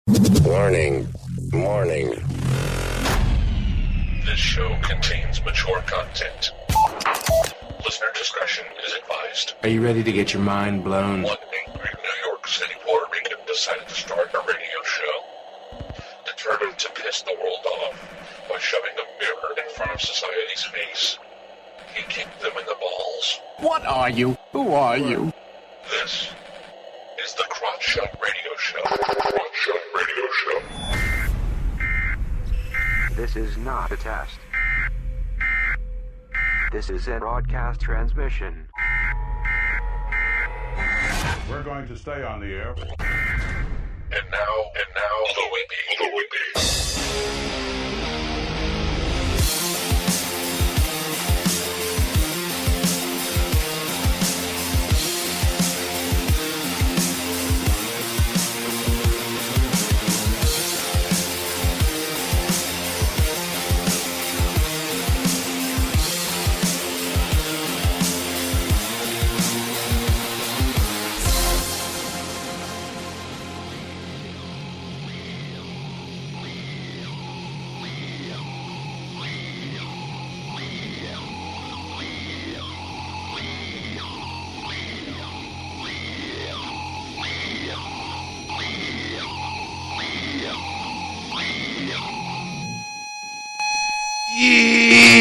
Warning. This show contains mature content. Listener discretion is advised. Are you ready to get your mind blown? One angry New York City Puerto Rican decided to start a radio show, determined to piss the world off by shoving a mirror in front of society's face. He kicked them in the balls. What are you? Who are you? This is the Crotch Shot Radio Show. Crotch Shot Radio Show. This is not a test. This is a broadcast transmission. We're going to stay on the air. And now, the Whippy.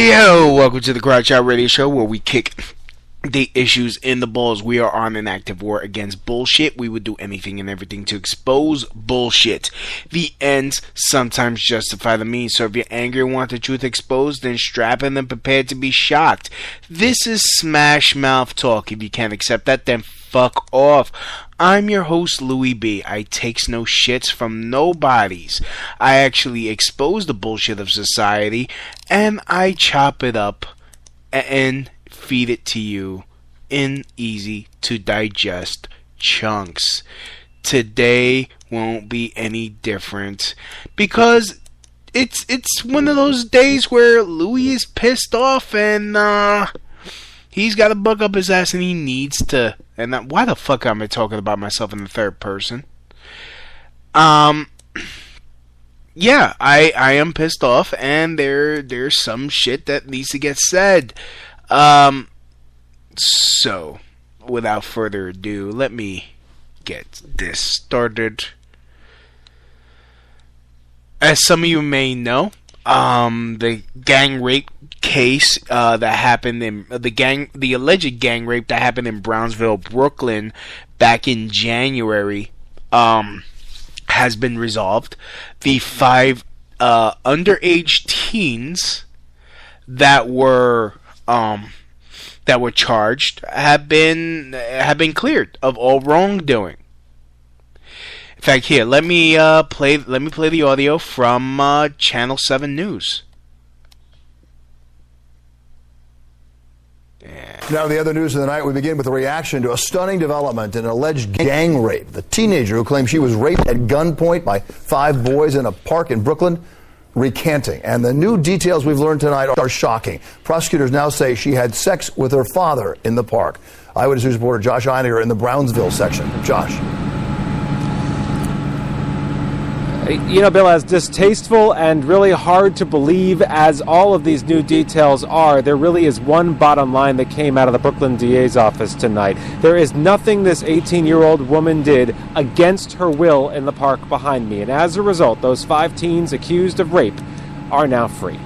Yo, welcome to the Crotch Shot Radio Show, where we kick the issues in the balls. We are on an active war against bullshit. We would do anything and everything to expose bullshit. The ends sometimes justify the means. So if you're angry and want the truth exposed, then strap in and prepare to be shocked. This is Smash Mouth Talk. If you can't accept that, then fuck off. I'm your host, Louie B. I takes no shits from nobodies. I actually expose the bullshit of society, and I chop it up and feed it to you in easy to digest chunks. Today won't be any different because it's one of those days where Louis is pissed off and he's got to buck up his ass and he needs to. And why the fuck am I talking about myself in the third person? Yeah, I am pissed off, and there's some shit that needs to get said. So, without further ado, let me get this started. As some of you may know, the gang rape case that happened in the alleged gang rape that happened in Brownsville, Brooklyn, back in January, has been resolved. The 5 underage teens that were charged have been cleared of all wrongdoing. In fact, here, let me play the audio from Channel 7 News. Now, the other news of the night, we begin with a reaction to a stunning development in an alleged gang rape. The teenager who claimed she was raped at gunpoint by 5 boys in a park in Brooklyn recanting. And the new details we've learned tonight are shocking. Prosecutors now say she had sex with her father in the park. Eyewitness News reporter Josh Einiger in the Brownsville section. Josh. You know, Bill, as distasteful and really hard to believe as all of these new details are, there really is one bottom line that came out of the Brooklyn DA's office tonight. There is nothing this 18-year-old woman did against her will in the park behind me. And as a result, those 5 teens accused of rape are now free.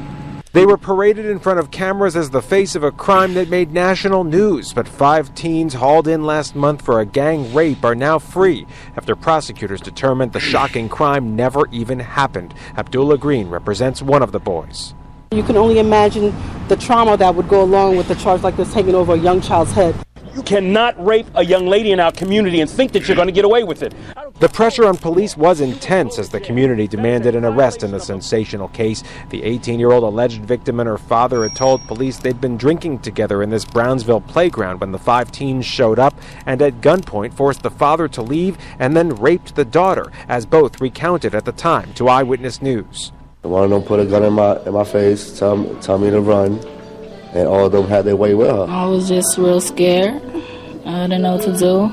They were paraded in front of cameras as the face of a crime that made national news, but 5 teens hauled in last month for a gang rape are now free after prosecutors determined the shocking crime never even happened. Abdullah Green represents one of the boys. You can only imagine the trauma that would go along with a charge like this hanging over a young child's head. You cannot rape a young lady in our community and think that you're going to get away with it. The pressure on police was intense as the community demanded an arrest in the sensational case. The 18-year-old alleged victim and her father had told police they'd been drinking together in this Brownsville playground when the 5 teens showed up and at gunpoint forced the father to leave and then raped the daughter, as both recounted at the time to Eyewitness News. One of them put a gun in my face, tell me to run, and all of them had their way with her. I was just real scared. I didn't know what to do.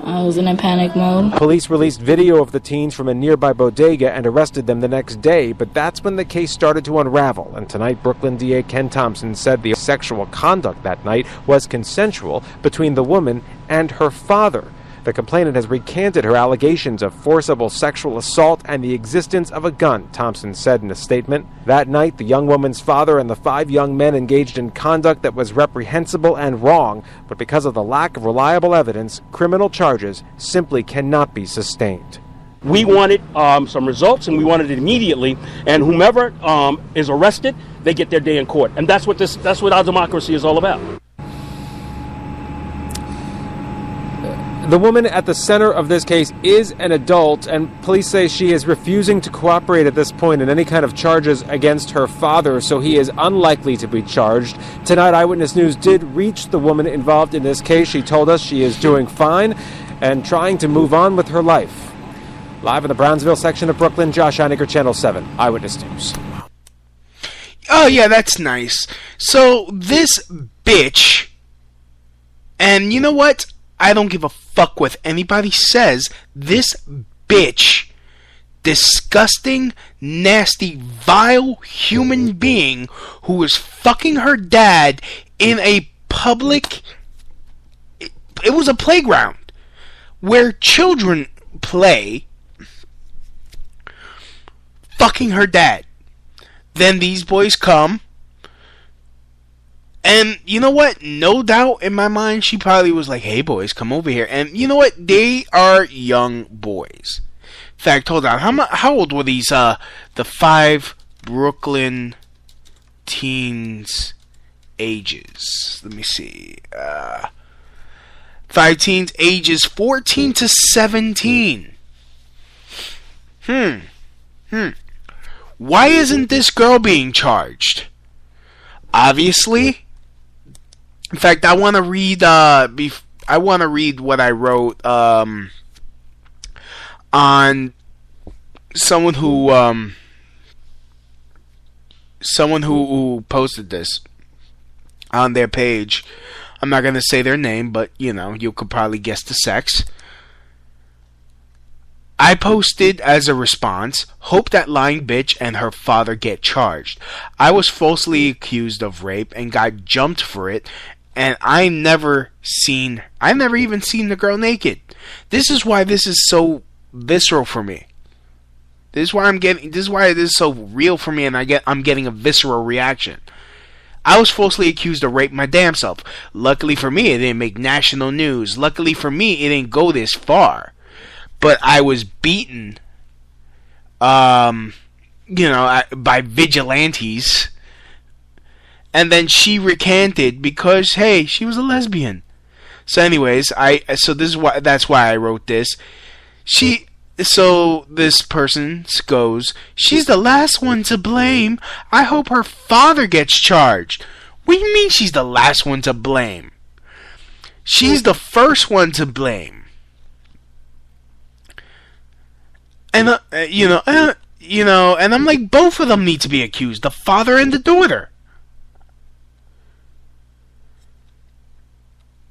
I was in a panic mode. Police released video of the teens from a nearby bodega and arrested them the next day, but that's when the case started to unravel. And tonight, Brooklyn DA Ken Thompson said the sexual conduct that night was consensual between the woman and her father. The complainant has recanted her allegations of forcible sexual assault and the existence of a gun, Thompson said in a statement. That night, the young woman's father and the 5 young men engaged in conduct that was reprehensible and wrong, but because of the lack of reliable evidence, criminal charges simply cannot be sustained. We wanted some results, and we wanted it immediately. And whomever is arrested, they get their day in court. And that's what our democracy is all about. The woman at the center of this case is an adult, and police say she is refusing to cooperate at this point in any kind of charges against her father, so he is unlikely to be charged. Tonight, Eyewitness News did reach the woman involved in this case. She told us she is doing fine and trying to move on with her life. Live in the Brownsville section of Brooklyn, Josh Einiger, Channel 7, Eyewitness News. Oh, yeah, that's nice. So, this bitch, and you know what? I don't give a fuck what anybody says. This bitch, disgusting, nasty, vile human being who is fucking her dad in a public... It was a playground where children play, fucking her dad. Then these boys come. And you know what? No doubt in my mind, she probably was like, hey, boys, come over here. And you know what? They are young boys. In fact, hold on. How old were these, the 5 Brooklyn teens ages? Let me see. 5 teens ages 14 to 17. Why isn't this girl being charged? Obviously... In fact, I want to read. I want to read what I wrote on someone who posted this on their page. I'm not going to say their name, but you know, you could probably guess the sex. I posted as a response, hope that lying bitch and her father get charged. I was falsely accused of rape and got jumped for it. And I never even seen the girl naked. This is why this is so visceral for me. This is why it is so real for me, and I'm getting a visceral reaction. I was falsely accused of rape my damn self. Luckily for me, it didn't make national news. Luckily for me, it didn't go this far. But I was beaten, by vigilantes. And then she recanted because, hey, she was a lesbian. So anyways, that's why I wrote this. So this person goes, she's the last one to blame. I hope her father gets charged. What do you mean she's the last one to blame? She's the first one to blame. And and I'm like, both of them need to be accused, the father and the daughter.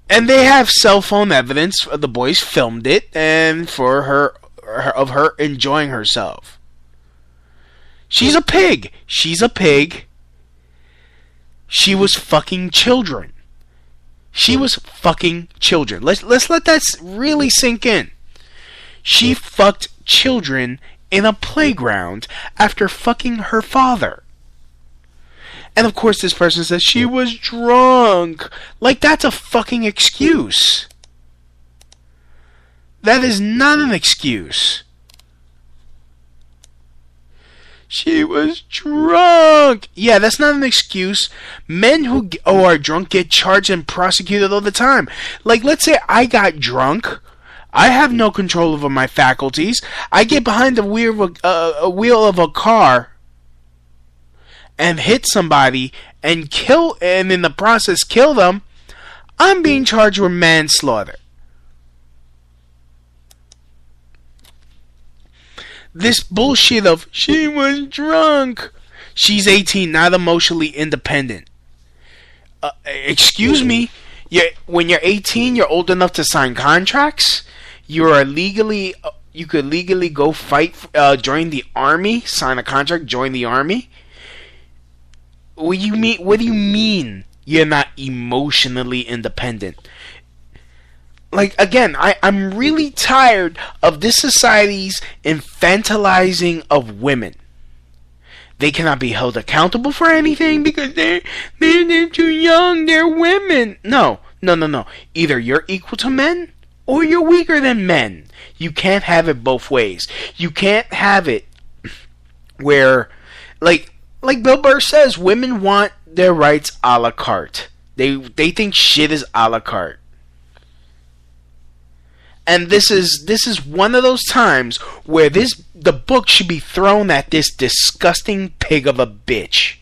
And they have cell phone evidence. The boys filmed it, and for her enjoying herself. She's a pig. She's a pig. She was fucking children. She was fucking children. Let's let that really sink in. She fucked children in a playground after fucking her father. And of course this person says she was drunk. Like, that's a fucking excuse. That is not an excuse. She was drunk. Yeah, that's not an excuse. Men who are drunk get charged and prosecuted all the time. Like, let's say I got drunk. I have no control over my faculties. I get behind the wheel of a car and hit somebody and in the process kill them. I'm being charged with manslaughter. This bullshit of she was drunk. She's 18, not emotionally independent. Excuse me. When you're 18, you're old enough to sign contracts. you could legally go fight, join the army, sign a contract, join the army. What do you mean you're not emotionally independent? Like, again, I'm really tired of this society's infantilizing of women. They cannot be held accountable for anything because they're too young, they're women. No. Either you're equal to men or you're weaker than men. You can't have it both ways. You can't have it where, like Bill Burr says, women want their rights a la carte. They think shit is a la carte. And this is one of those times where the book should be thrown at this disgusting pig of a bitch.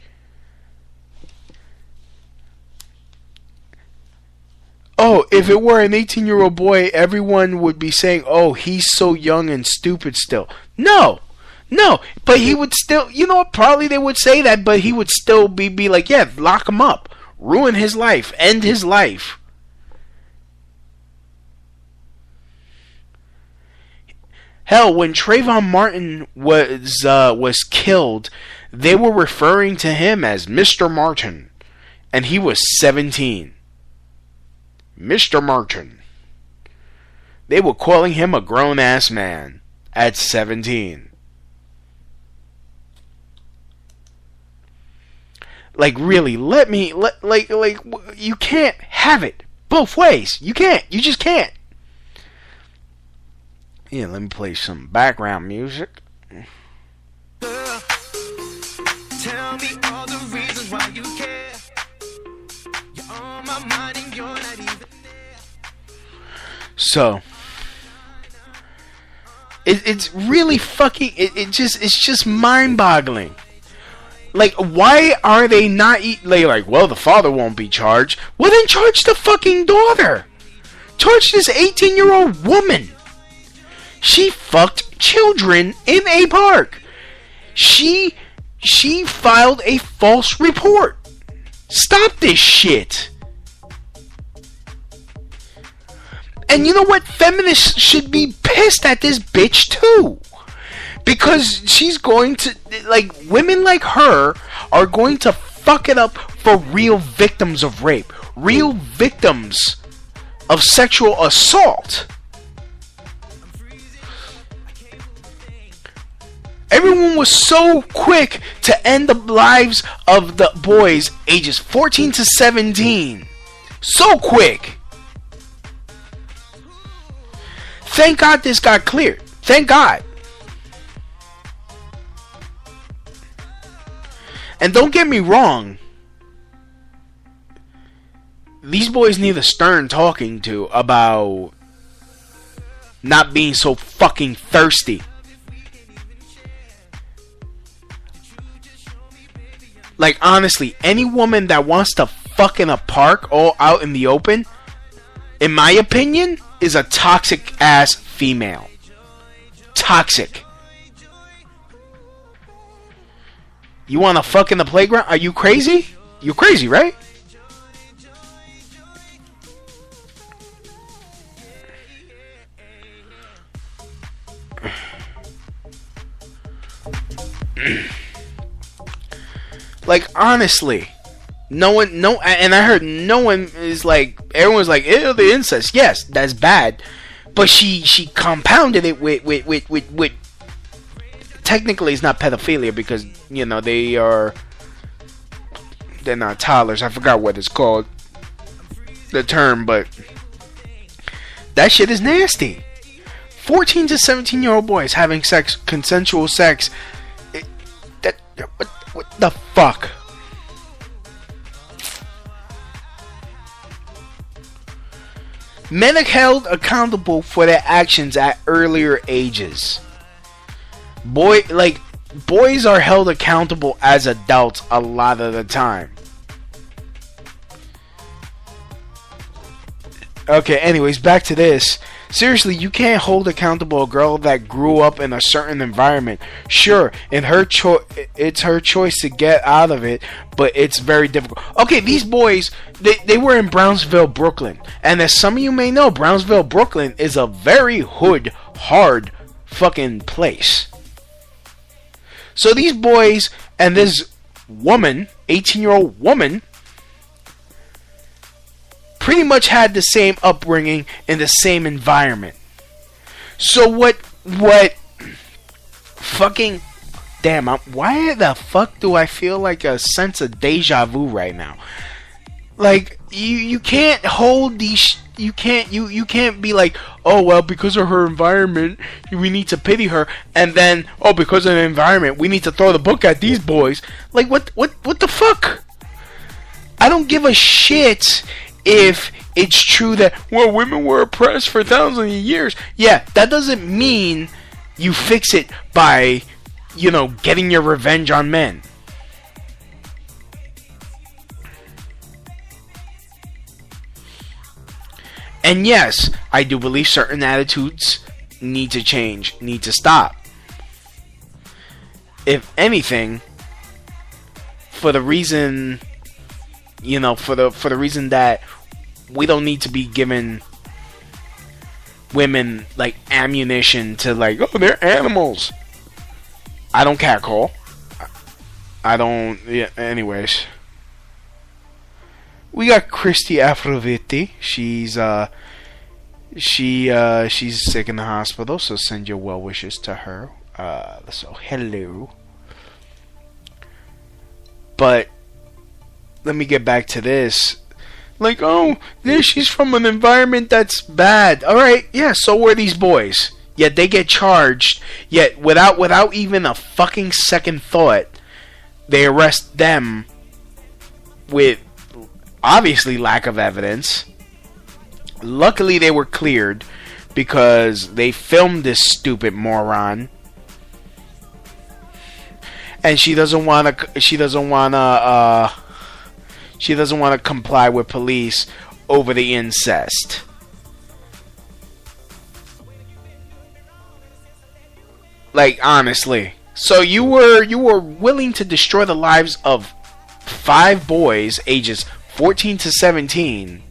Oh, if it were an 18-year-old boy, everyone would be saying, oh, he's so young and stupid still. No, but he would still, probably they would say that, but he would still be like, yeah, lock him up. Ruin his life. End his life. Hell, when Trayvon Martin was killed, they were referring to him as Mr. Martin, and he was 17. Mr. Martin. They were calling him a grown-ass man at 17. Like, really, you can't have it both ways. You can't. You just can't. Yeah, let me play some background music. Tell me all the reasons why you care. You're on my mind and you're not even there. So, it's really fucking. It's just mind-boggling. Like, why are they not like? Well, the father won't be charged. Well, then charge the fucking daughter. Charge this 18-year-old woman. She fucked children in a park. She filed a false report. Stop this shit. And you know what? Feminists should be pissed at this bitch too. Because she's going to, women like her are going to fuck it up for real victims of rape. Real victims of sexual assault. Everyone was so quick to end the lives of the boys ages 14 to 17. So quick. Thank God this got cleared. Thank God. And don't get me wrong. These boys need a stern talking to about not being so fucking thirsty. Like, honestly, any woman that wants to fuck in a park all out in the open, in my opinion, is a toxic ass female. Toxic. You want to fuck in the playground? Are you crazy? You're crazy, right? Like, honestly, and I heard no one is like, everyone's like, ew, the incest. Yes, that's bad, but she compounded it with technically it's not pedophilia because, they're not toddlers. I forgot what it's called, the term, but that shit is nasty. 14 to 17-year-old boys having sex, consensual sex. What the fuck? Men are held accountable for their actions at earlier ages. Boys are held accountable as adults a lot of the time. Okay, anyways, back to this. Seriously, you can't hold accountable a girl that grew up in a certain environment. Sure, and it's her choice to get out of it, but it's very difficult. Okay, these boys, they were in Brownsville, Brooklyn. And as some of you may know, Brownsville, Brooklyn is a very hood, hard fucking place. So these boys and this woman, 18-year-old woman, pretty much had the same upbringing in the same environment. So what fucking damn, why the fuck do I feel like a sense of deja vu right now? Like you can't hold these you can't be like, oh well, because of her environment we need to pity her, and then oh, because of the environment we need to throw the book at these boys. Like what the fuck? I don't give a shit if it's true that, well, women were oppressed for thousands of years. Yeah, that doesn't mean you fix it by, getting your revenge on men. And yes, I do believe certain attitudes need to change, need to stop. If anything, for the reason, for the reason that we don't need to be giving women like ammunition to like, oh, they're animals. I don't catcall. I don't. Yeah. Anyways, we got Christy Afroviti. She's sick in the hospital, so send your well wishes to her. So hello. But let me get back to this. Like, oh, she's from an environment that's bad. All right, yeah. So were these boys. Yet they get charged. Yet without even a fucking second thought, they arrest them with obviously lack of evidence. Luckily, they were cleared because they filmed this stupid moron, and she doesn't want to comply with police over the incest. Like, honestly. So you were willing to destroy the lives of 5 boys ages 14 to 17.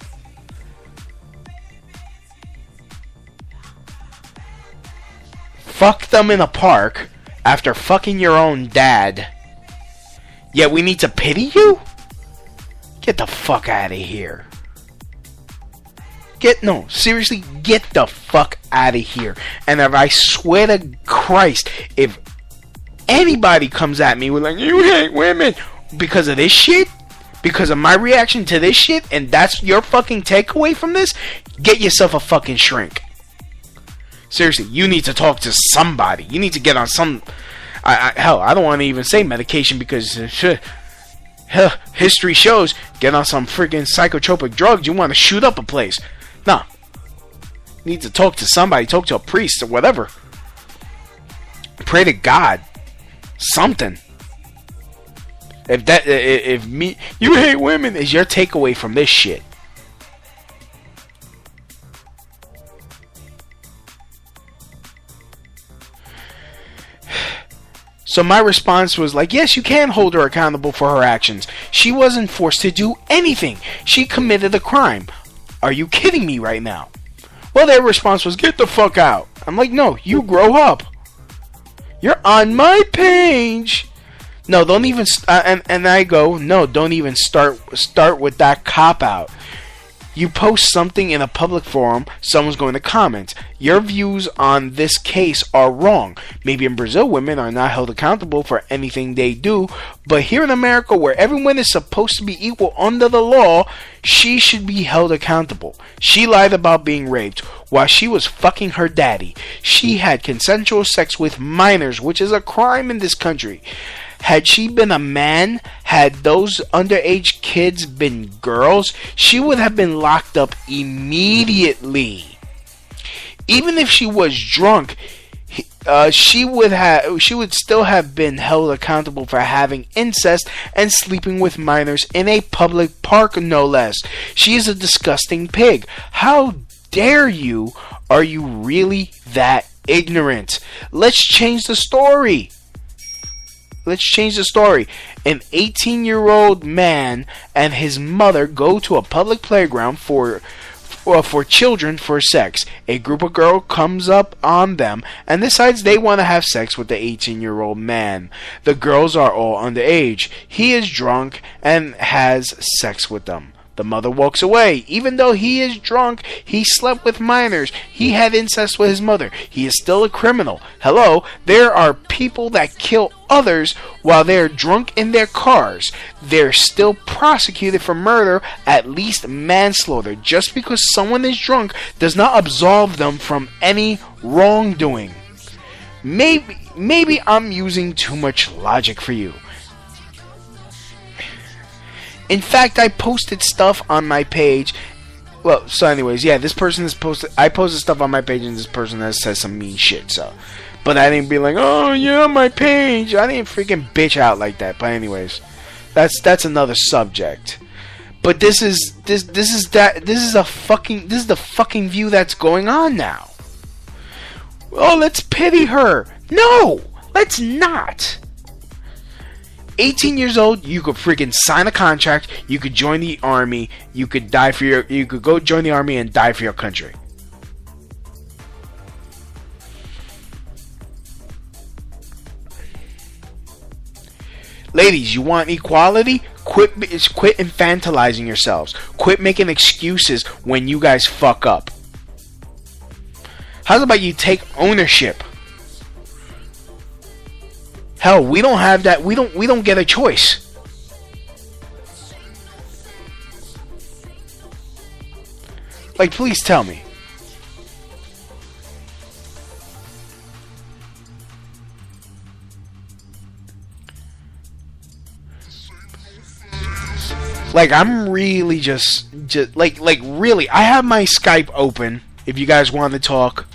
Fuck them in a park after fucking your own dad. Yet we need to pity you? Get the fuck out of here. Seriously, get the fuck out of here. And if I swear to Christ, if anybody comes at me with like, you hate women because of this shit, because of my reaction to this shit, and that's your fucking takeaway from this, get yourself a fucking shrink. Seriously, you need to talk to somebody. You need to get on some... hell, I don't want to even say medication because... history shows, get on some freaking psychotropic drugs, you want to shoot up a place. No. You need to talk to somebody, talk to a priest or whatever. Pray to God. Something. If you hate women is your takeaway from this shit. So my response was like, yes, you can hold her accountable for her actions. She wasn't forced to do anything. She committed a crime. Are you kidding me right now? Well, their response was, get the fuck out. I'm like, no, you grow up. You're on my page. No, don't even... and I go, no, don't even start with that cop-out. You post something in a public forum, someone's going to comment. Your views on this case are wrong. Maybe in Brazil, women are not held accountable for anything they do, but here in America, where everyone is supposed to be equal under the law, she should be held accountable. She lied about being raped while she was fucking her daddy. She had consensual sex with minors, which is a crime in this country. Had she been a man, had those underage kids been girls, she would have been locked up immediately. Even if she was drunk, she would still have been held accountable for having incest and sleeping with minors in a public park, no less. She is a disgusting pig. How dare you? Are you really that ignorant? Let's change the story. Let's change the story. An 18-year-old man and his mother go to a public playground for children for sex. A group of girls comes up on them and decides they want to have sex with the 18-year-old man. The girls are all underage. He is drunk and has sex with them. The mother walks away. Even though he is drunk, he slept with minors. He had incest with his mother. He is still a criminal. Hello, there are people that kill others while they're drunk in their cars. They're still prosecuted for murder, at least manslaughter. Just because someone is drunk does not absolve them from any wrongdoing. Maybe I'm using too much logic for you. In fact, I posted stuff on my page. Well, so anyways, yeah, this person has posted. I posted stuff on my page, and this person has said some mean shit. So, but I didn't be like, oh yeah, my page. I didn't freaking bitch out like that. But anyways, that's another subject. But this is the fucking view that's going on now. Oh, let's pity her. No, let's not. 18 years old, you could freaking sign a contract, you could join the army, you could go join the army and die for your country. Ladies, you want equality? Quit infantilizing yourselves. Quit making excuses when you guys fuck up. How about you take ownership? Hell, we don't have that. We don't get a choice. Like, please tell me. Like, I'm really just like really. I have my Skype open. If you guys want to talk.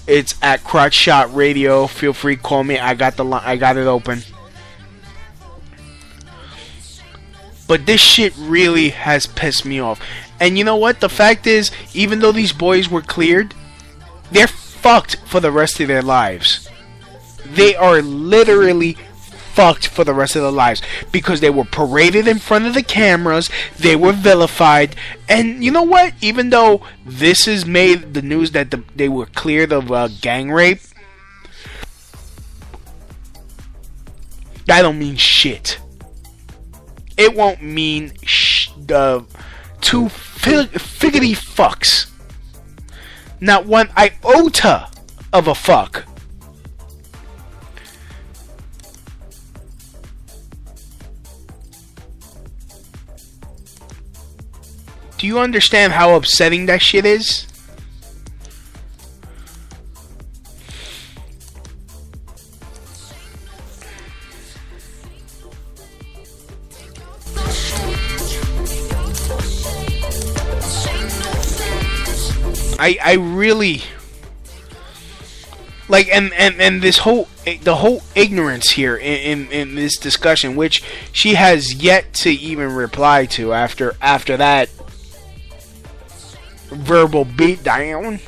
It's at Crotch Shot Radio. Feel free to call me. I got it open. But this shit really has pissed me off. And you know what? The fact is, even though these boys were cleared, they're fucked for the rest of their lives. They are literally fucked for the rest of their lives because they were paraded in front of the cameras, they were vilified, and you know what? Even though this has made the news that they were cleared of gang rape, that don't mean shit. It won't mean two figgity fucks. Not one iota of a fuck. Do you understand how upsetting that shit is? I really like and the whole ignorance here in this discussion, which she has yet to even reply to after that verbal beatdown.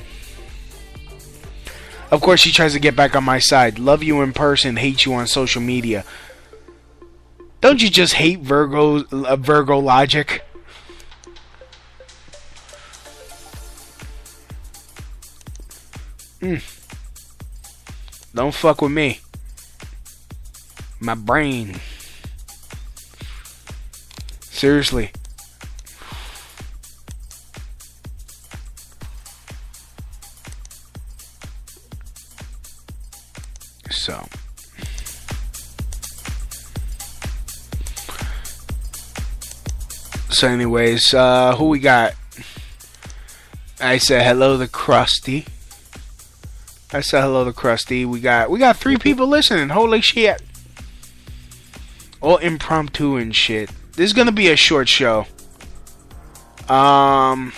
Of course, she tries to get back on my side. Love you in person, hate you on social media. Don't you just hate Virgo logic? Don't fuck with me. My brain. Seriously. So anyways, who we got? I said hello to Krusty. We got 3 people listening. Holy shit. All impromptu and shit. This is gonna be a short show. But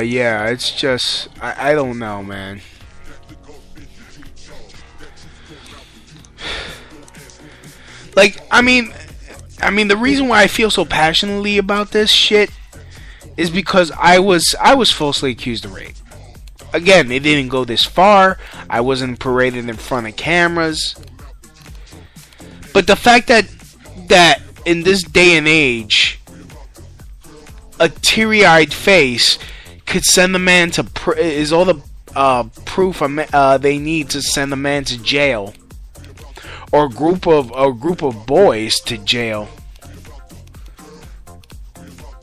yeah, it's just I don't know, man. Like, I mean, the reason why I feel so passionately about this shit is because I was falsely accused of rape. Again, it didn't go this far. I wasn't paraded in front of cameras. But the fact that in this day and age, a teary-eyed face could send a man to is all the proof they need to send a man to jail, or a group of boys to jail.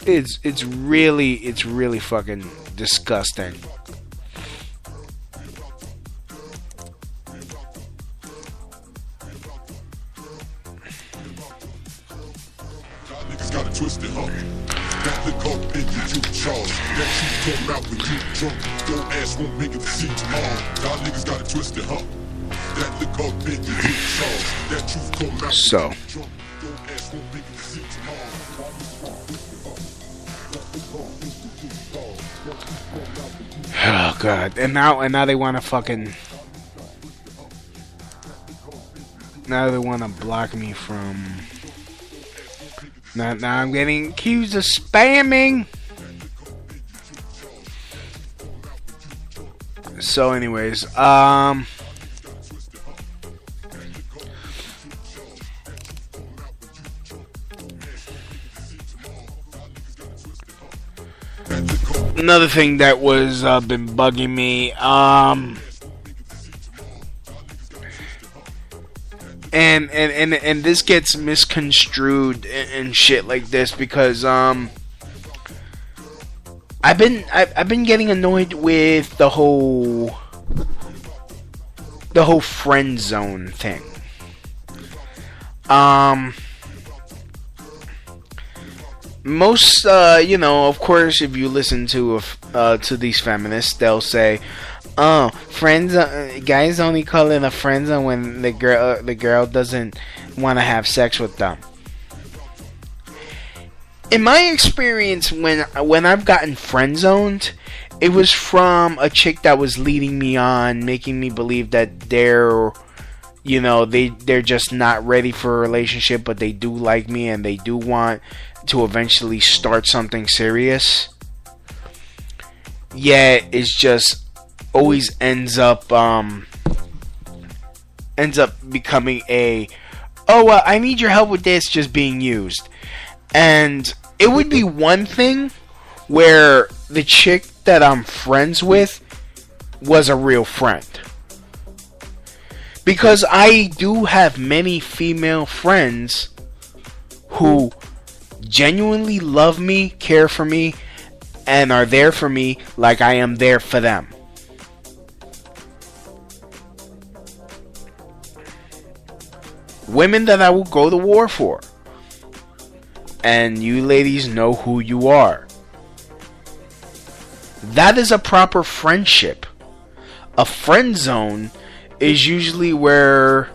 It's really fucking disgusting. Niggas got it twisted, huh? Got the coke in your juke charge. That you come out when you drunk. Your ass won't make it to see tomorrow. Y'all niggas got it twisted, huh? Got the coke in your juke charge. That you come out So. when you drunk. Your ass won't make it to see tomorrow. Oh god! And now they want to fucking. Now they want to block me from. Now I'm getting accused of spamming. So, anyways, another thing that was been bugging me, and this gets misconstrued and shit like this because I've been getting annoyed with the whole friend zone thing. Most, of course, if you listen to these feminists, they'll say, "Oh, friends, guys only call it a friend zone when the girl doesn't want to have sex with them." In my experience, when I've gotten friend zoned, it was from a chick that was leading me on, making me believe that they're just not ready for a relationship, but they do like me and they do want to eventually start something serious. Yet it's just always ends up becoming I need your help with this, just being used. And it would be one thing where the chick that I'm friends with was a real friend. Because I do have many female friends who genuinely love me, care for me, and are there for me like I am there for them. Women that I will go to war for. And you ladies know who you are. That is a proper friendship. A friend zone is usually where,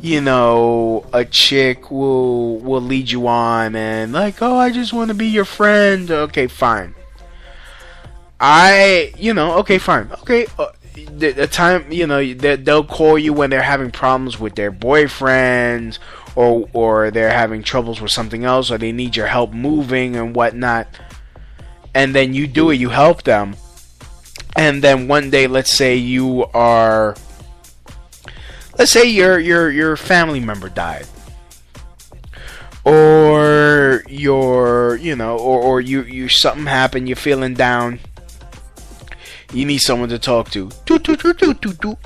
a chick will lead you on and like, "Oh, I just want to be your friend." Okay, fine. Okay, fine. Okay, the time, they'll call you when they're having problems with their boyfriends, or they're having troubles with something else, or they need your help moving and whatnot. And then you do it, you help them. And then one day, let's say your family member died, or you something happened, you're feeling down, you need someone to talk to.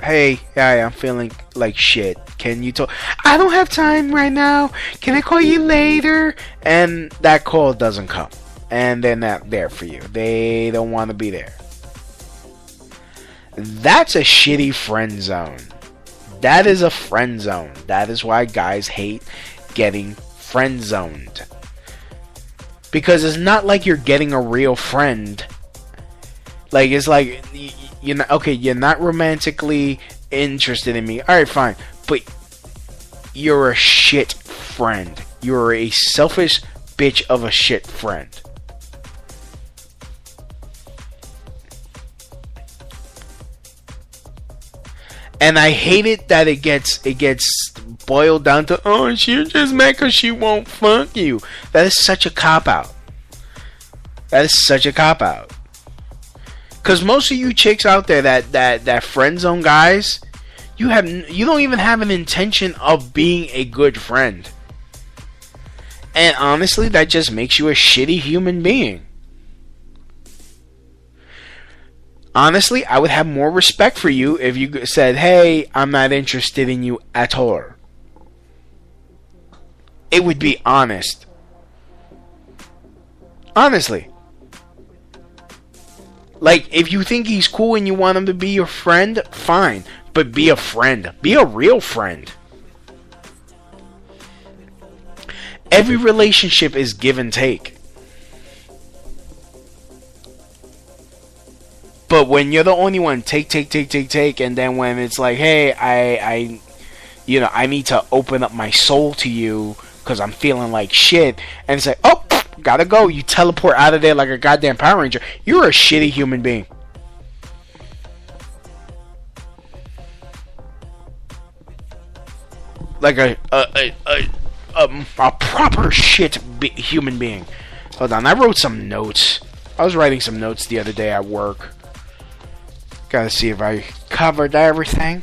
Hey, I'm feeling like shit. Can you talk? I don't have time right now. Can I call you later? And that call doesn't come, and they're not there for you. They don't want to be there. That's a shitty friend zone. That is a friend zone. That is why guys hate getting friend zoned. Because it's not like you're getting a real friend. Like, it's like, you're not romantically interested in me. Alright, fine. But you're a shit friend. You're a selfish bitch of a shit friend. And I hate it that it gets boiled down to, oh, she's just mad because she won't fuck you. That is such a cop-out. That is such a cop-out. Because most of you chicks out there that friend zone guys, you don't even have an intention of being a good friend. And honestly, that just makes you a shitty human being. Honestly, I would have more respect for you if you said, hey, I'm not interested in you at all. It would be honest. Honestly. Like, if you think he's cool and you want him to be your friend, fine. But be a friend. Be a real friend. Every relationship is give and take. But when you're the only one, take, and then when it's like, hey, I need to open up my soul to you because I'm feeling like shit, and it's like, oh, gotta go. You teleport out of there like a goddamn Power Ranger. You're a shitty human being. Like a proper human being. Hold on, I wrote some notes. I was writing some notes the other day at work. Gotta see if I covered everything.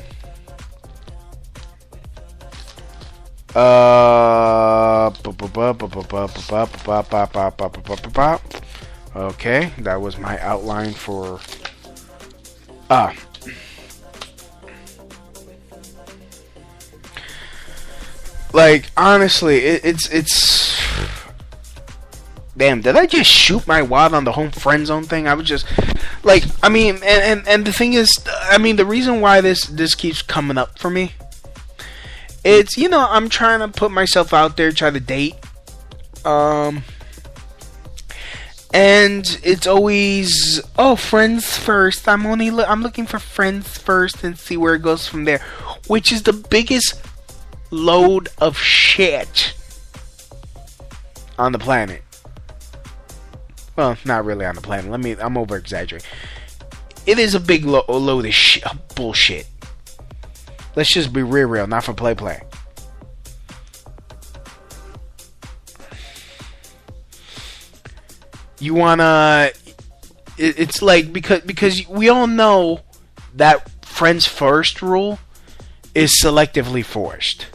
Okay, that was my outline for like, honestly, it's damn, did I just shoot my wad on the home friend zone thing? I was just like, I mean, and the thing is, I mean, the reason why this keeps coming up for me, it's, you know, I'm trying to put myself out there, try to date, and it's always, oh, friends first. I'm looking for friends first and see where it goes from there, which is the biggest load of shit on the planet. Well, not really on the planet. I'm over exaggerating. It is a big load of bullshit. Let's just be real, not for play. You wanna? It's like because we all know that friends first rule is selectively forced.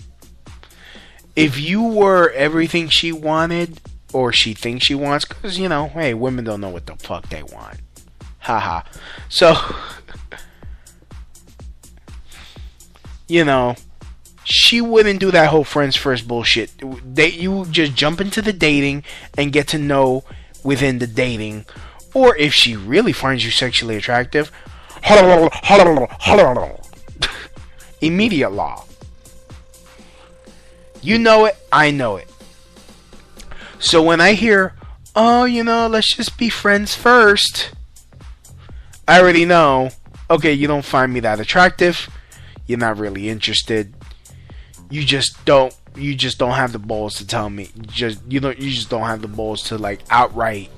If you were everything she wanted, or she thinks she wants, because, you know, hey, women don't know what the fuck they want. Haha. So, you know, she wouldn't do that whole friends first bullshit. You just jump into the dating and get to know within the dating. Or if she really finds you sexually attractive, immediate law. You know it, I know it. So when I hear, oh, you know, let's just be friends first, I already know, okay, you don't find me that attractive. You're not really interested. You just don't have the balls to tell me. You just don't have the balls to, like, outright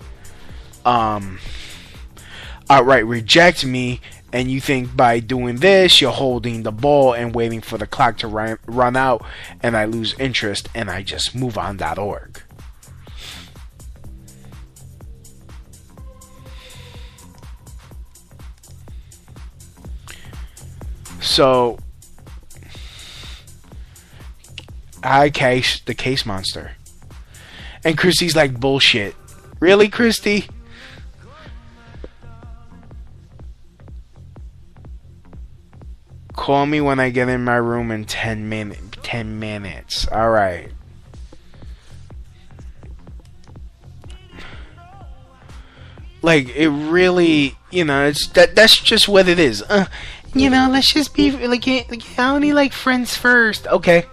reject me. And you think by doing this, you're holding the ball and waiting for the clock to run out, and I lose interest, and I just move on.org. So, hi, Case, the Case Monster. And Christy's like, bullshit. Really, Christy? Call me when I get in my room in 10 minutes. Alright. Like, it really, you know, that's just what it is. You know, let's just be, like, I only like friends first. Okay.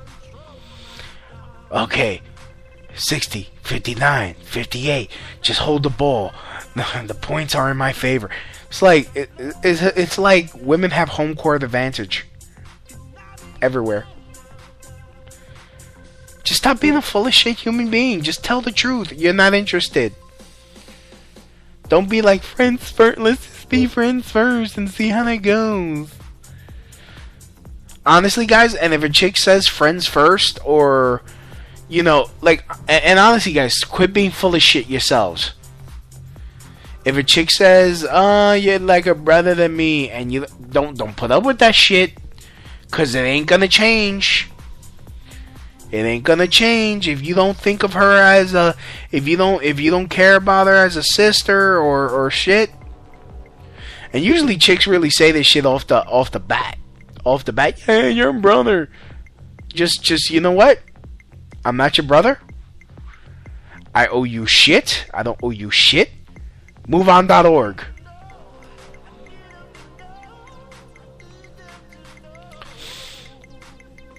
60, 59, 58. Just hold the ball. The points are in my favor. It's like it's like women have home court advantage everywhere. Just stop being a full of shit human being. Just tell the truth. You're not interested. Don't be like, friends first. Let's just be friends first and see how that goes. honestly, guys, and if a chick says friends first, or, you know, like, and honestly, guys, quit being full of shit yourselves. If a chick says, you're like a brother to me, and you don't put up with that shit, cause it ain't gonna change. It ain't gonna change if you don't think of her as a, if you don't care about her as a sister or shit. And usually chicks really say this shit off the bat. Off the bat, yeah, you're a brother. Just you know what? I'm not your brother. I owe you shit. I don't owe you shit. MoveOn.org.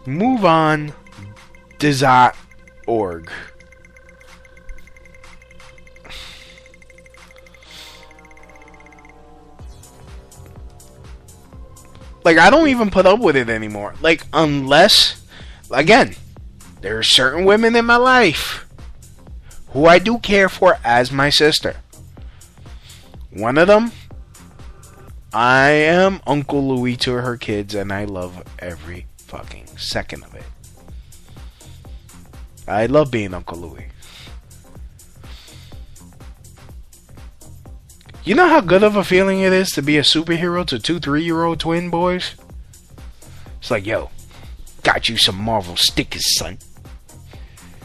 MoveOn.org. Like, I don't even put up with it anymore. Like, unless, again, there are certain women in my life who I do care for as my sister. One of them, I am Uncle Louie to her kids, and I love every fucking second of it. I love being Uncle Louie. You know how good of a feeling it is to be a superhero to 2 3-year-old twin boys? It's like, yo, got you some Marvel stickers, son.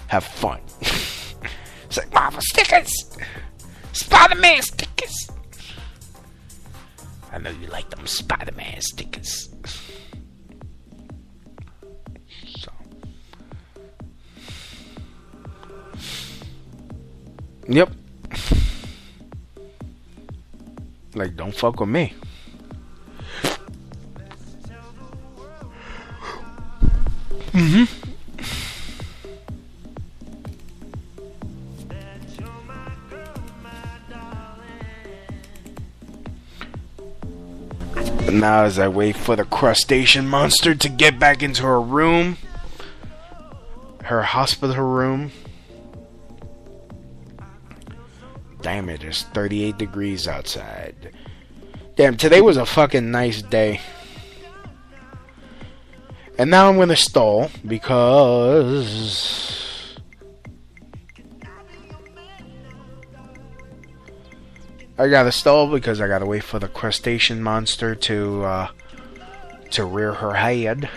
Have fun. It's like, Marvel stickers! Spider-Man stickers! I know you like them Spider-Man stickers. So. Yep. Like, don't fuck with me. But now as I wait for the crustacean monster to get back into her room, her hospital room. Damn, it is 38 degrees outside. Damn, today was a fucking nice day. And now I'm gonna stall because I gotta wait for the crustacean monster to rear her head.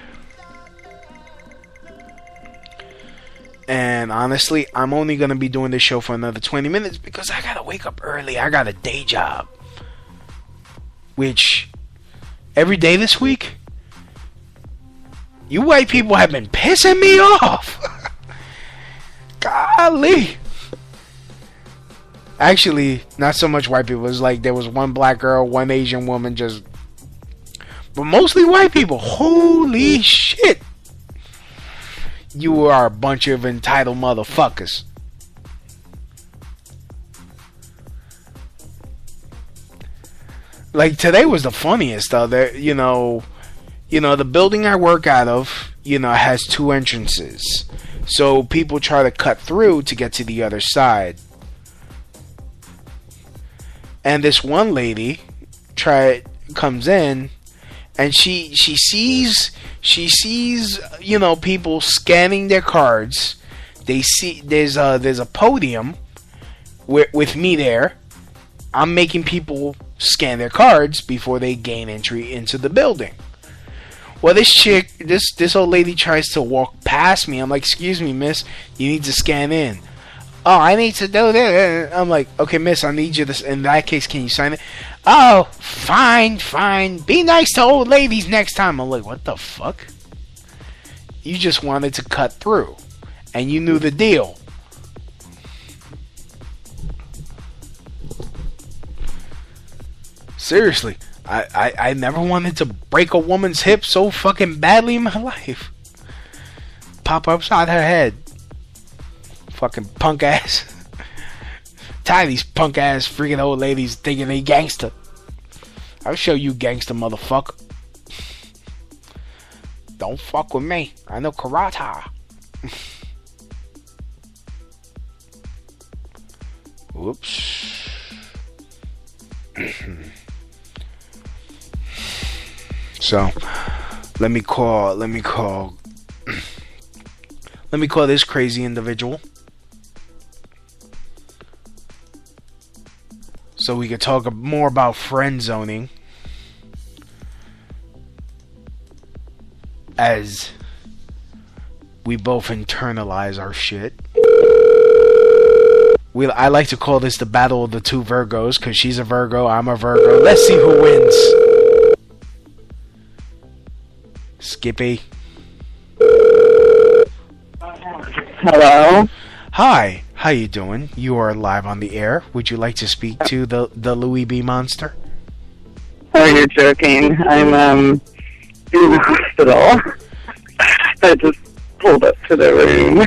And honestly, I'm only going to be doing this show for another 20 minutes because I got to wake up early. I got a day job. Which, every day this week, you white people have been pissing me off. Golly. Actually, not so much white people. It was like there was one black girl, one Asian woman, but mostly white people. Holy shit. You are a bunch of entitled motherfuckers. Like, today was the funniest, though. The building I work out of, has 2 entrances. So people try to cut through to get to the other side. And this one lady comes in, and she sees people scanning their cards. They see there's a podium with me there. I'm making people scan their cards before they gain entry into the building. Well, this old lady tries to walk past me. I'm like, excuse me, miss, you need to scan in. Oh, I need to do that. I'm like, okay, miss, I need you to, in that case, can you sign it? Oh, fine. Be nice to old ladies next time. I'm like, what the fuck? You just wanted to cut through. And you knew the deal. Seriously, I never wanted to break a woman's hip so fucking badly in my life. Pop upside her head. Fucking punk ass. Tired of these punk ass freaking old ladies thinking they gangster. I'll show you gangster, motherfucker. Don't fuck with me. I know karate. Whoops. So, Let me call this crazy individual so we could talk more about friend zoning as we both internalize our shit. I like to call this the battle of the two Virgos because she's a Virgo, I'm a Virgo. Let's see who wins. Skippy. Hello. Hi. How you doing? You are live on the air. Would you like to speak to the Louis B. Monster? Oh, you're joking. I'm in the hospital. I just pulled up to the room.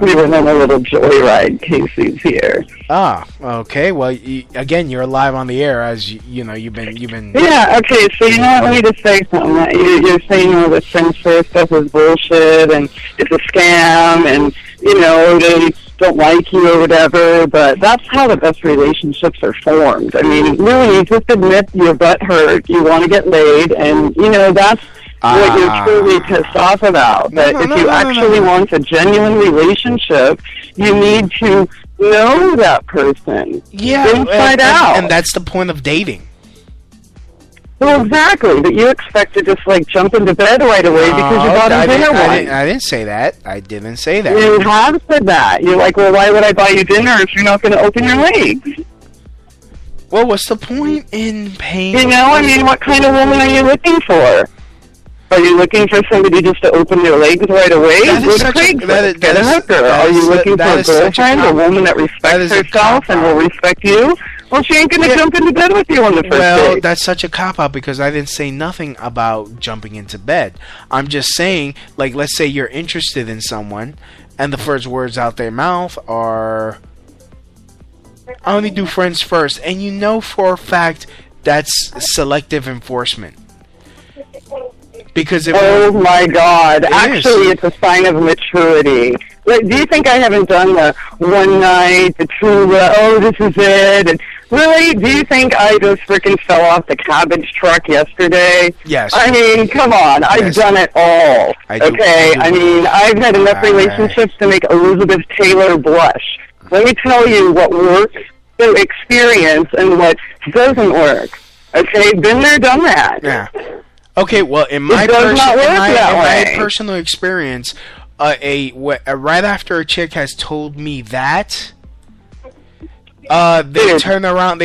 We went on a little joyride. Casey's here. Ah, okay. Well, again, you're live on the air, as you know. You've been. Yeah. Okay. So you know what? Let me just say something. You're saying all this friends first stuff is bullshit and it's a scam, and you know they don't like you or whatever. But that's how the best relationships are formed. I mean, really, you just admit your butt hurt, you want to get laid, and you know that's what you're truly pissed off about. But if you actually want a genuine relationship, you need to know that person inside out. And that's the point of dating. Well, exactly. But you expect to just like jump into bed right away because you bought a dinner wine. I didn't say that. I didn't say that. You have said that. You're like, well, why would I buy you dinner if you're not going to open your legs? Well, what's the point in paying? You know, I mean, what kind of woman are you looking for? Are you looking for somebody just to open their legs right away? Get a hooker. Are you looking for a girlfriend, a woman that respects herself and will respect you? Well, she ain't going to jump into bed with you on the first Well, date. that's such a cop-out because I didn't say nothing about jumping into bed. I'm just saying, like, let's say you're interested in someone, and the first words out their mouth are, I only do friends first. And you know for a fact that's selective enforcement. Because oh my God! Actually, it's a sign of maturity. Like, do you think I haven't done the one night, the true? Oh, this is it. And really, do you think I just freaking fell off the cabbage truck yesterday? Yes. I mean, come on! I've done it all. I mean, I've had enough relationships to make Elizabeth Taylor blush. Let me tell you what works through experience and what doesn't work. Okay, been there, done that. Yeah. Okay, well, in my personal experience, right after a chick has told me that, they turn around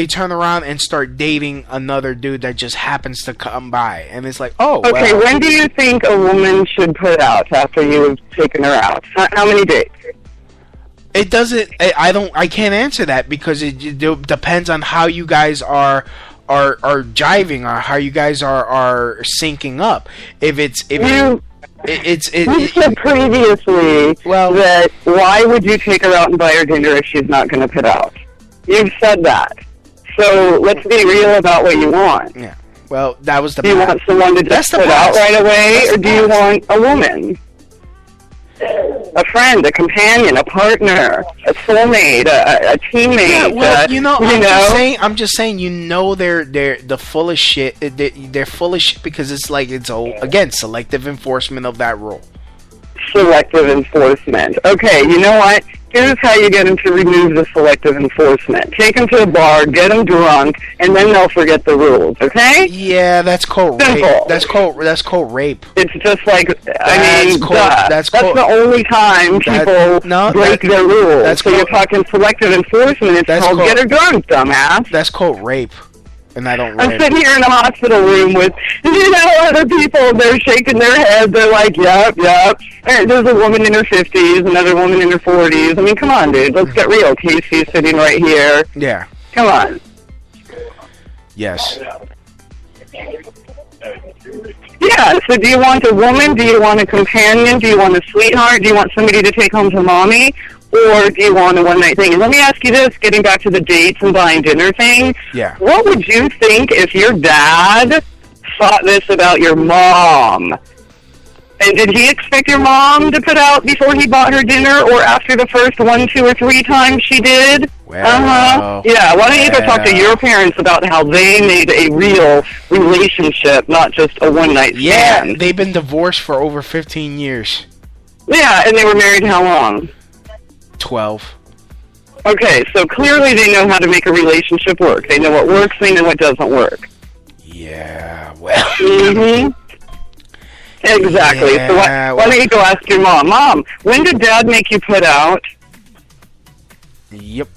and start dating another dude that just happens to come by, and it's like, oh. Okay, well. When do you think a woman should put out after you've taken her out? How many dates? It doesn't. I can't answer that because it depends on how you guys are jiving or how you guys are syncing up. You said previously that why would you take her out and buy her dinner if she's not going to put out? You've said that. So let's be real about what you want. Yeah. Well, that was the. Do you want someone to just put out right away, or do you want a woman? A friend, a companion, a partner, a soulmate, a teammate. Yeah, well, I'm just saying, you know, they're the full of shit. They're full of shit because it's like again selective enforcement of that rule. Selective enforcement. Okay, you know what? Here's how you get them to remove the selective enforcement. Take them to a bar, get them drunk, and then they'll forget the rules, okay? Yeah, that's called rape. That's called rape. It's just like, that's the only time people break their rules. So you're talking selective enforcement, it's called get her drunk, dumbass. That's called rape. And I don't I'm sitting here in a hospital room with, other people, they're shaking their heads, they're like, yep. There's a woman in her 50s, another woman in her 40s. I mean, come on, dude, let's get real. Casey's sitting right here. Yeah. Come on. Yes. Yeah, so do you want a woman? Do you want a companion? Do you want a sweetheart? Do you want somebody to take home to mommy? Or do you want a one-night thing? And let me ask you this, getting back to the dates and buying dinner thing. Yeah. What would you think if your dad thought this about your mom? And did he expect your mom to put out before he bought her dinner, or after the first 1, 2, or 3 times she did? Well, yeah, why don't you go talk to your parents about how they made a real relationship, not just a one-night stand? Yeah, they've been divorced for over 15 years. Yeah, and they were married how long? 12. Okay, so clearly they know how to make a relationship work. They know what works, they know what doesn't work. Yeah, well. Mm-hmm. Exactly. Yeah, so why don't you go ask your mom? Mom, when did Dad make you put out? Yep.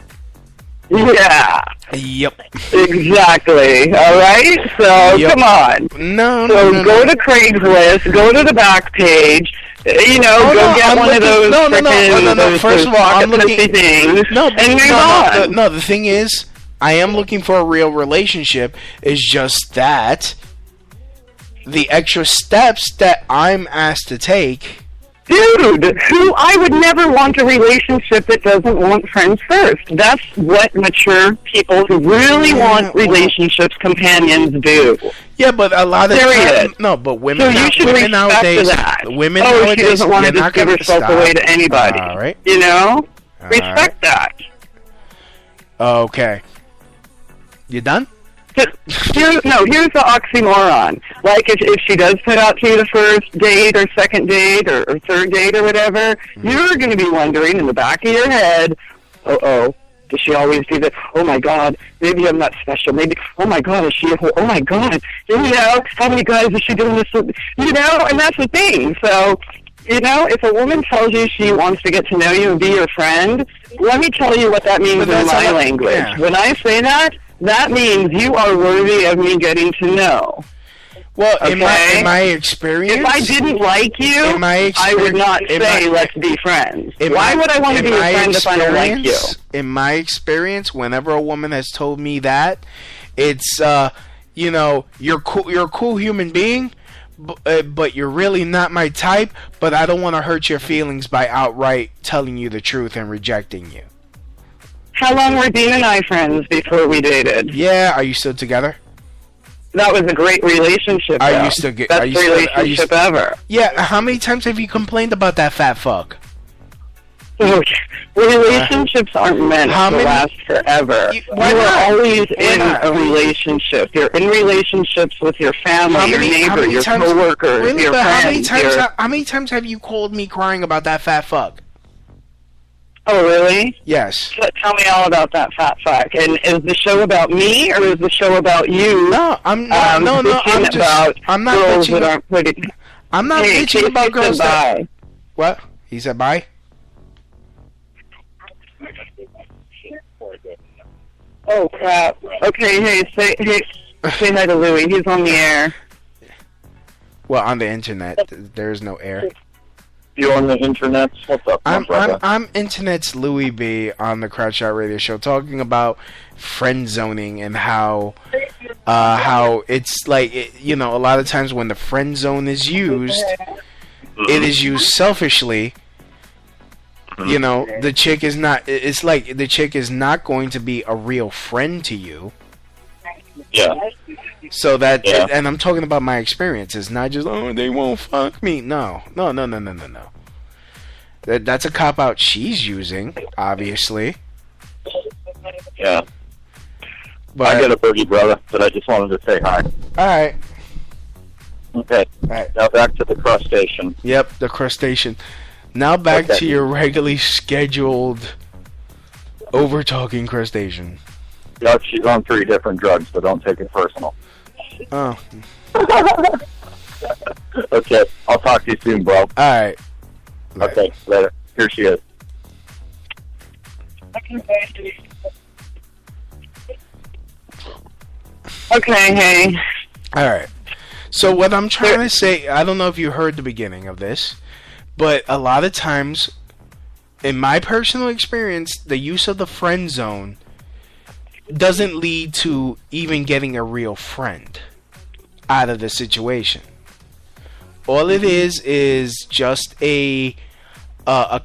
Yeah. Yep. Exactly. All right? So, come on. No, So go to Craigslist, go to the back page, go get one of those No. First of all, I'm looking... things, and move on. No, the thing is, I am looking for a real relationship. It's just that the extra steps that I'm asked to take... Dude, I would never want a relationship that doesn't want friends first. That's what mature people who really want relationships, companions do. Yeah, but a lot of times... No, but women, so you should women nowadays... that. Women nowadays, she doesn't want to just give herself away to anybody. All right. Respect that. Okay. You done? Here's the oxymoron. Like, if she does put out to you the first date or second date or third date or whatever, you're going to be wondering in the back of your head, does she always do that? Oh, my God, maybe I'm not special. Maybe, oh, my God, is she a whore? Oh, my God, how many guys is she doing this with? And that's the thing. So, if a woman tells you she wants to get to know you and be your friend, let me tell you what that means in my language. Yeah. When I say that means you are worthy of me getting to know. Well, okay? in my experience... If I didn't like you, I would not say, let's be friends. Why would I want to be your friend if I don't like you? In my experience, whenever a woman has told me that, it's, you're a cool human being, but you're really not my type, but I don't want to hurt your feelings by outright telling you the truth and rejecting you. How long were Dean and I friends before we dated? Yeah, are you still together? That was a great relationship. Are you still good? Best relationship ever. Yeah, how many times have you complained about that fat fuck? Relationships aren't meant to last forever. You are always in a relationship. You're in relationships with your family, your neighbor, your coworkers, your friends. How many times have you called me crying about that fat fuck? Oh, really? Yes. Tell me all about that fat fuck. And is the show about me, or is the show about you? No, I'm not bitching. I'm not bitching about girls that... What? He said bye? Oh, crap. Okay, say hi to Louie. He's on the air. Well, on the internet. There's no air. You on the internet? What's up, I'm internet's Louie B on the Crowd Shot Radio Show, talking about friend zoning and how it's like a lot of times when the friend zone is used, it is used selfishly. The chick is not. It's like the chick is not going to be a real friend to you. Yeah. So and I'm talking about my experience. It's not just, they won't fuck me. No. That's a cop out she's using, obviously. Yeah. But I get a boogie, brother, but I just wanted to say hi. All right. Okay. All right. Now back to the crustacean. Yep, the crustacean. Now back to your regularly scheduled over-talking crustacean. Yeah, she's on 3 different drugs, but don't take it personal. Oh. Okay, I'll talk to you soon, bro. Alright. Okay, later. Here she is. Okay, hey. Alright. So what I'm trying to say, I don't know if you heard the beginning of this, but a lot of times, in my personal experience, the use of the friend zone doesn't lead to even getting a real friend out of the situation. All it is just a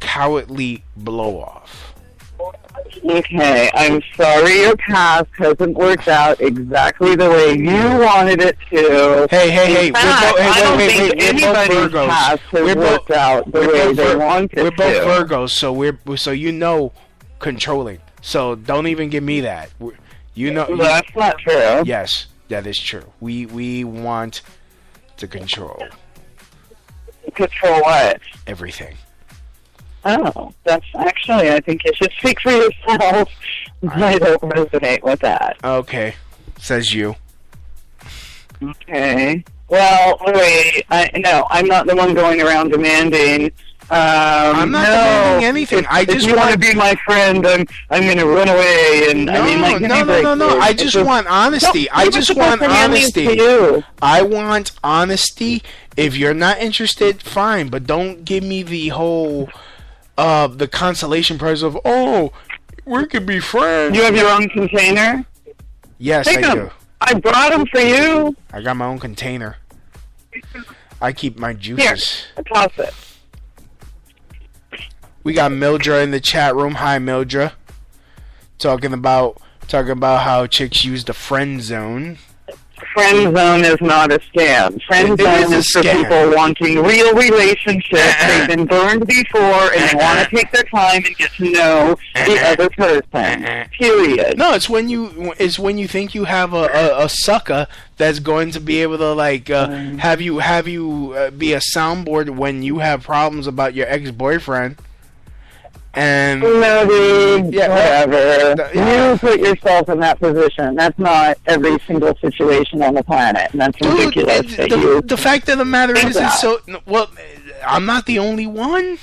cowardly blow off. Okay, I'm sorry your past hasn't worked out exactly the way you wanted it to. Hey, I don't think anybody's past has worked out the way they wanted it to. We're both Virgos, so you know controlling. So don't even give me that. That's not true. Yes, that is true. We want to control. Control what? Everything. Oh, that's actually, I think you should speak for yourself. I don't resonate with that. Okay, says you. Okay. Well, wait, I'm not the one going around demanding. I'm not demanding anything. If you want to be my friend, I'm going to run away. And No. I just want honesty. I just want honesty. I want honesty. If you're not interested, fine, but don't give me the whole the consolation prize of we could be friends. You have your own container? Yes, Take I them. do. I brought them for you. I got my own container. I keep my juices. Here, toss it. We got Mildra in the chat room. Hi, Mildra. Talking about how chicks use the friend zone. Friend zone is not a scam. Friend zone is for people wanting real relationships. They've been burned before and they want to take their time and get to know the other person. Period. No, it's when you think you have a sucker that's going to be able to have you be a soundboard when you have problems about your ex-boyfriend. And whatever. You put yourself in that position. That's not every single situation on the planet, and that's ridiculous. The fact of the matter is, it's so well. I'm not the only one.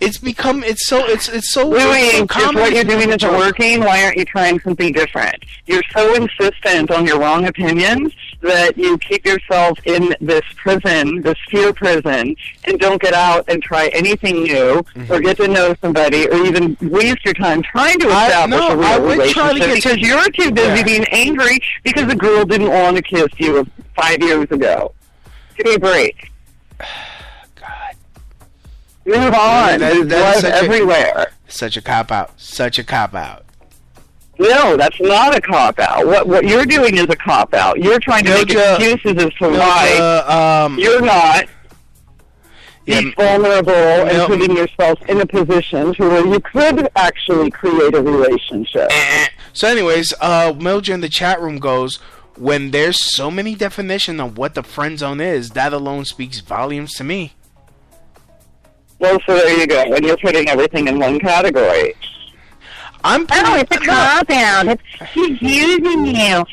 It's so common. If what you're doing isn't working, why aren't you trying something different? You're so insistent on your wrong opinions that you keep yourself in this prison, this fear prison, and don't get out and try anything new, or get to know somebody, or even waste your time trying to establish a real relationship because you're too busy being angry because the girl didn't want to kiss you 5 years ago. Give me a break. Move on. There's blood everywhere. Such a cop-out. Such a cop-out. No, that's not a cop-out. What you're doing is a cop-out. You're trying to make excuses as to why you're not vulnerable and putting yourself in a position to where you could actually create a relationship. So anyways, Mildred in the chat room goes, when there's so many definitions of what the friend zone is, that alone speaks volumes to me. Well, so there you go. And you're putting everything in one category. It's a cop-out. He's using you.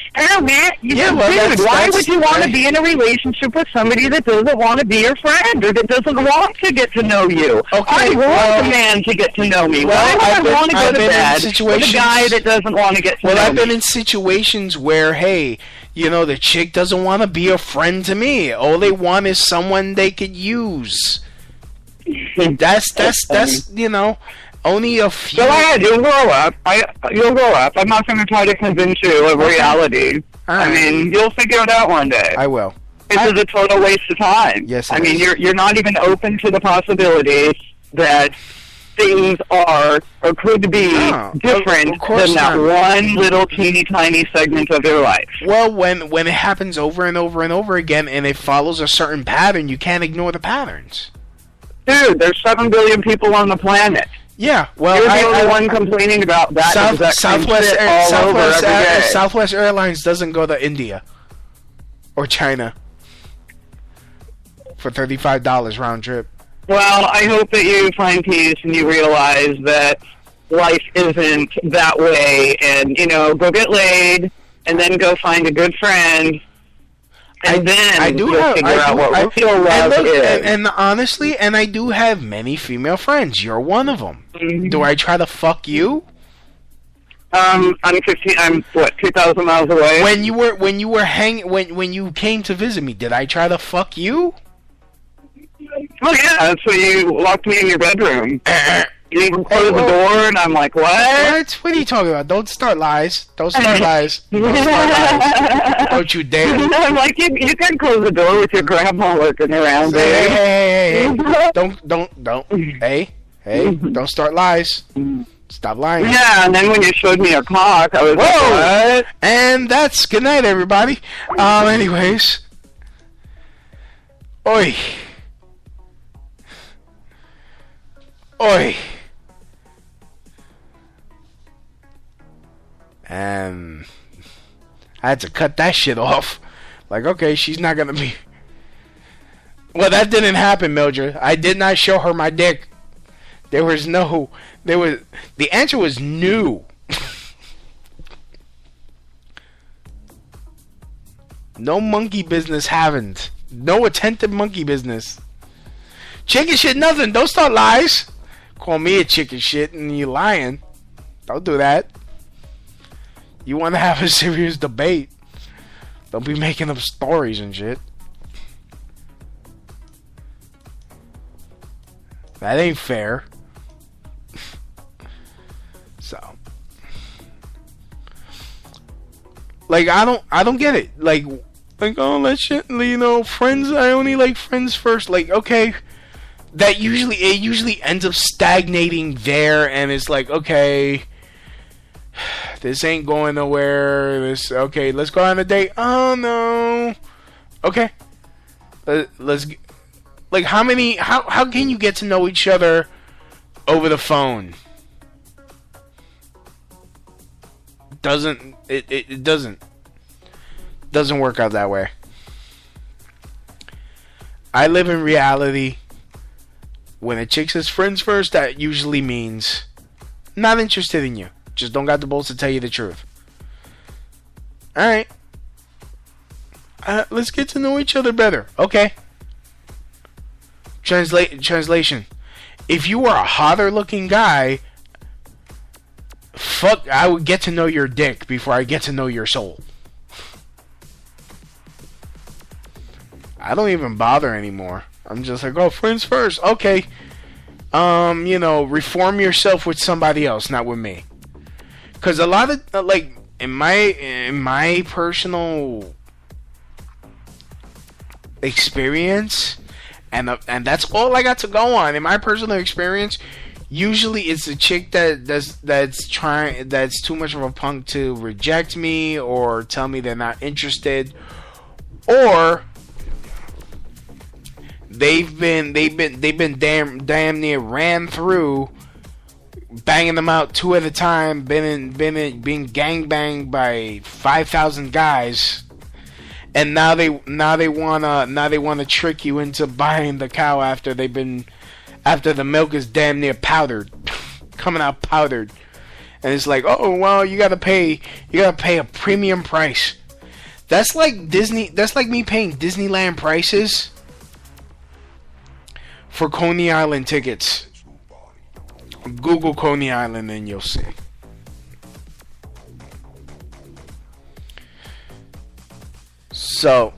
Matt, why would you want to be in a relationship with somebody that doesn't want to be your friend or that doesn't want to get to know you? I want a man to get to know me. Why would I want to go to bed with a guy that doesn't want to get to know me? Well, I've been in situations where, hey, the chick doesn't want to be a friend to me. All they want is someone they could use. That's only a few. Go ahead, you'll grow up. You'll grow up. I'm not going to try to convince you of reality. I mean, you'll figure it out one day. I will. This is a total waste of time. Yes, I mean, you're not even open to the possibility that things are or could be different than that one little teeny tiny segment of your life. Well, when it happens over and over and over again, and it follows a certain pattern, you can't ignore the patterns. Dude, there's 7 billion people on the planet. Yeah, well, you're the only one complaining about that. Southwest Airlines doesn't go to India or China for $35 round trip. Well, I hope that you find peace and you realize that life isn't that way, and go get laid, and then go find a good friend. And then you'll figure out what real love is. And honestly, I do have many female friends. You're one of them. Mm-hmm. Do I try to fuck you? I'm 2,000 miles away? When you came to visit me, did I try to fuck you? Oh yeah, so you locked me in your bedroom. You even closed the door, and I'm like, what? What are you talking about? Don't start lies. Don't start lies. Don't you dare. I'm like, you can close the door with your grandma looking around there. Hey. Don't. Hey, don't start lies. Stop lying. Yeah, and then when you showed me a cock, I was like, what? And that's good night, everybody. Anyways. Oi. And I had to cut that shit off. Like, okay, she's not gonna be... Well, that didn't happen, Mildred. I did not show her my dick. The answer was new. No monkey business happened. No attentive monkey business. Chicken shit, nothing. Don't start lies. Call me a chicken shit and you lying. Don't do that. You want to have a serious debate. Don't be making up stories and shit. That ain't fair. So, like, I don't get it. Like, oh, that shit, you know, friends. I only like friends first. Like, okay, it usually ends up stagnating there, and it's like, okay, this ain't going nowhere. Okay, let's go on a date. Oh no. Okay, let's. Like, how can you get to know each other over the phone? It doesn't work out that way. I live in reality. When a chick says friends first, that usually means not interested in you. Just don't got the balls to tell you the truth. Alright. Let's get to know each other better. Okay. Translation. If you were a hotter looking guy, I would get to know your dick before I get to know your soul. I don't even bother anymore. I'm just like, oh, friends first. Okay. Reform yourself with somebody else, not with me. Cause a lot of like in my personal experience, and that's all I got to go on. In my personal experience, usually it's a chick that's too much of a punk to reject me or tell me they're not interested, or they've been damn near ran through, banging them out two at a time, being gangbanged by 5,000 guys. And now they wanna trick you into buying the cow after the milk is damn near powdered, coming out powdered, and it's like, oh well, you gotta pay a premium price. That's like Disney. That's like me paying Disneyland prices for Coney Island tickets. Google Coney Island and you'll see. So,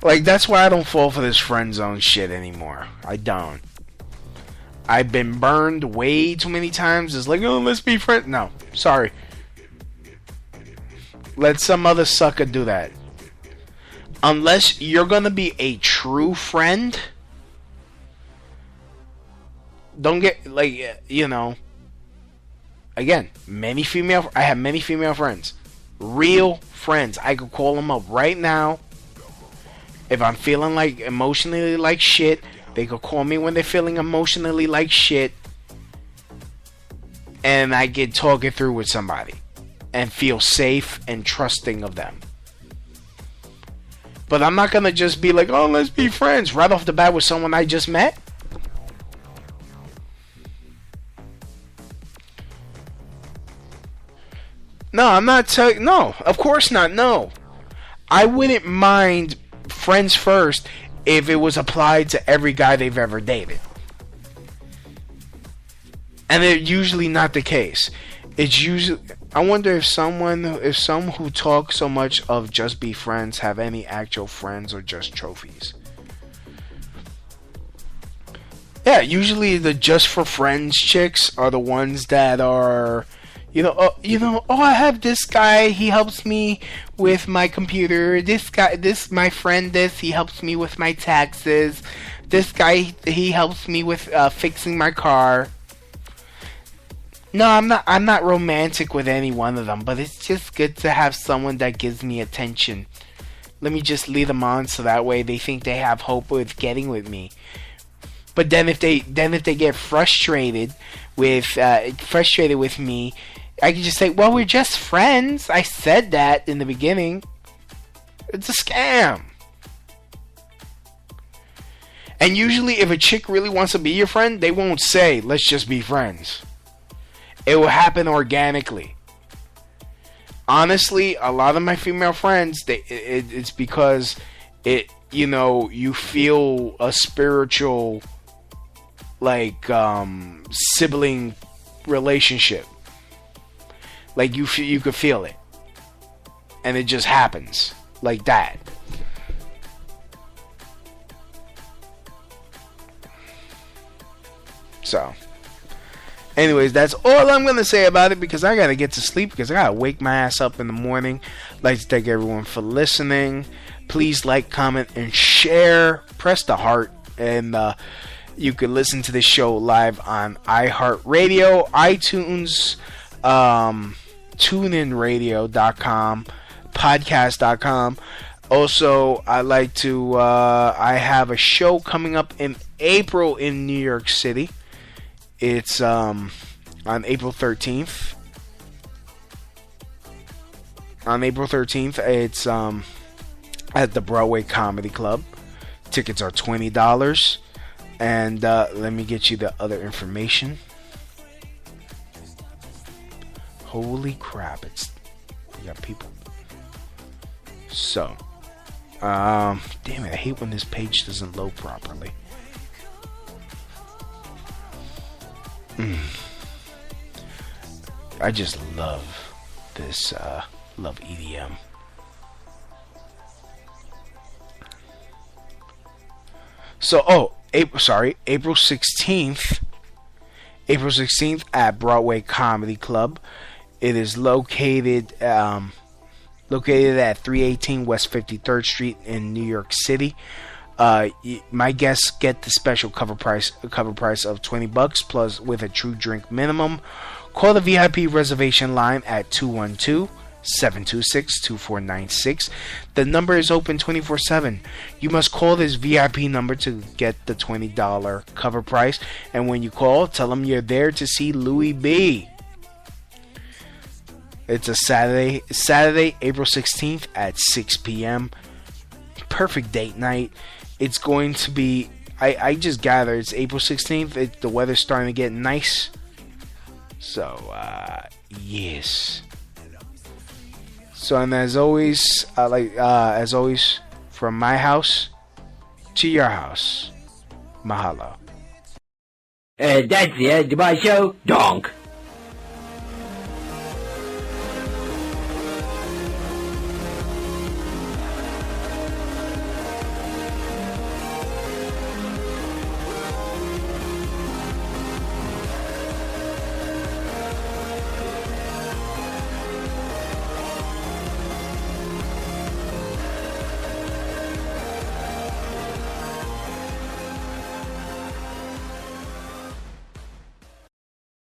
like, that's why I don't fall for this friend zone shit anymore. I don't. I've been burned way too many times. It's like, oh, let's be friends. No, sorry. Let some other sucker do that. Unless you're gonna be a true friend, don't get, like, again, I have many female friends. Real friends. I could call them up right now. If I'm feeling like emotionally like shit, they could call me when they're feeling emotionally like shit, and I get talking through with somebody and feel safe and trusting of them. But I'm not gonna just be like, oh, let's be friends right off the bat with someone I just met. No, I'm not telling. No, of course not. No, I wouldn't mind friends first if it was applied to every guy they've ever dated, and it's usually not the case. It's usually. I wonder if some who talk so much of just be friends have any actual friends or just trophies. Yeah, usually the just for friends chicks are the ones that are, I have this guy, he helps me with my computer. My friend, he helps me with my taxes. This guy, he helps me with fixing my car. No, I'm not romantic with any one of them, but it's just good to have someone that gives me attention. Let me just lead them on so that way they think they have hope with getting with me. But then if they get frustrated with me, I can just say, well, we're just friends. I said that in the beginning. It's a scam. And usually if a chick really wants to be your friend, they won't say, let's just be friends. It will happen organically. Honestly, a lot of my female friends, it's because you feel a spiritual, sibling relationship. Like you could feel it, and it just happens like that. So, anyways, that's all I'm gonna say about it because I gotta get to sleep because I gotta wake my ass up in the morning. I'd like to thank everyone for listening. Please like, comment, and share. Press the heart, and you can listen to this show live on iHeartRadio, iTunes, TuneInRadio.com, Podcast.com. Also, I have a show coming up in April in New York City. It's on April 13th. On April 13th, it's at the Broadway Comedy Club. Tickets are $20. And let me get you the other information. Holy crap, you got people. So, damn it, I hate when this page doesn't load properly. I just love this, love EDM. So, April 16th. April 16th at Broadway Comedy Club. It is located at 318 West 53rd Street in New York City. My guests get the special cover price of $20 plus with a true drink minimum. Call the VIP reservation line at 212-726-2496. The number is open 24/7. You must call this VIP number to get the $20 cover price. And when you call, tell them you're there to see Louis B. It's a Saturday, April 16th at 6 p.m. Perfect date night. It's going to be, I just gathered, it's April 16th. The weather's starting to get nice. So, yes. So, and as always, from my house to your house, mahalo. That's the end of my show. Donk.